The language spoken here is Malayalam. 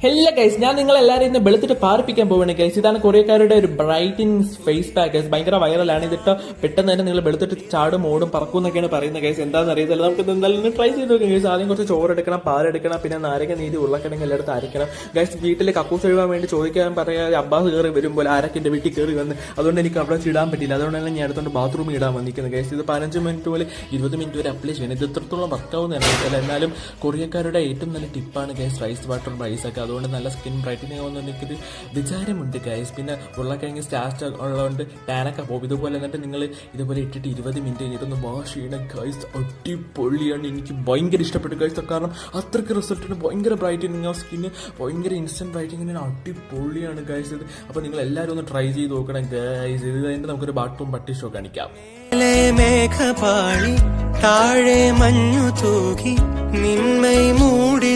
ഹെല്ല ഗൈസ്, ഞാൻ നിങ്ങളെല്ലാവരും ഇന്ന് വെളുത്തിട്ട് പാർപ്പിക്കാൻ പോവുകയാണ് ഗൈസ്. ഇതാണ് കൊറിയക്കാരുടെ ഒരു ബ്രൈറ്റിംഗ് ഫേസ് പാക്ക് ഗൈസ്. ഭയങ്കര വൈറലാണ്. ഇതിട്ട് പെട്ടെന്ന് തന്നെ നിങ്ങൾ വെളുത്തിട്ട് ചാടും ഓടും പറക്കും എന്നൊക്കെയാണ് പറയുന്നത് ഗൈസ്. എന്താണെന്ന് അറിയത്തില്ല. നമുക്ക് എന്തായാലും ട്രൈ ചെയ്ത് നോക്കാം ഗൈസ്. ആദ്യം കുറച്ച് ചോറെടുക്കണം, പാലെടുക്കണം, പിന്നെ നാരങ്ങ നീതി ഉരുളക്കിഴങ്ങ് എല്ലായിടത്തും അരയ്ക്കണം ഗൈസ്. വീട്ടിൽ കക്കൂസ് എഴുതാൻ വേണ്ടി ചോദിക്കാൻ പറയാതെ അബ്ബാസ് കയറി വരുമ്പോൾ ആരൊക്കെ എൻ്റെ വീട്ടിൽ കയറി വന്ന് അതുകൊണ്ട് എനിക്ക് അവിടെ ഇടാൻ പറ്റില്ല. അതുകൊണ്ടാണ് ഞാൻ അടുത്തോണ്ട് ബാത്റൂമിൽ ഇടാൻ വന്നിരിക്കുന്നത് ഗൈസ്. ഇത് 15 മിനിറ്റ് പോലെ 20 മിനിറ്റ് വരെ അപ്ലൈ ചെയ്യണം. ഇത് എത്രത്തോളം വർക്കാവുന്നതാണ് അറിയത്തില്ല. എന്നാലും കൊറിയക്കാരുടെ ഏറ്റവും നല്ല ടിപ്പാണ് ഗൈസ് റൈസ് വാട്ടർ റൈസ് ഒക്കെ. അതുകൊണ്ട് നല്ല സ്കിൻ ബ്രൈറ്റനിങ് ആവുമെന്ന് എനിക്കൊരു വിചാരമുണ്ട് ഗൈസ്. പിന്നെ ഉരുളക്കിഴങ്ങ് സ്റ്റാച്ച് ഉള്ളതുകൊണ്ട് ടാനൊക്കെ പോകും. ഇതുപോലെ എന്നിട്ട് നിങ്ങൾ ഇതുപോലെ ഇട്ടിട്ട് 20 മിനിറ്റ് കഴിഞ്ഞിട്ടൊന്ന് വാഷ് ചെയ്യണം ഗൈസ്. അടിപൊളിയാണ്. എനിക്ക് ഭയങ്കര ഇഷ്ടപ്പെട്ടു ഗൈസ്. കാരണം അത്രയ്ക്ക് റിസൾട്ടിന് ഭയങ്കര ബ്രൈറ്റനിങ് ആ സ്കിന്ന്, ഭയങ്കര ഇൻസ്റ്റന്റ് ബ്രൈറ്റനിങ്ങിന് അടിപൊളിയാണ് ഗൈസ് ഇത്. അപ്പോൾ നിങ്ങൾ എല്ലാവരും ഒന്ന് ട്രൈ ചെയ്ത് നോക്കണം ഗൈസ്. ഇത് കഴിഞ്ഞിട്ട് നമുക്കൊരു ബാട്ടും പട്ടിഷോ കാണിക്കാം. മേഘപാളി താഴെ മഞ്ഞു തൂകി നിന്മൈ മൂടി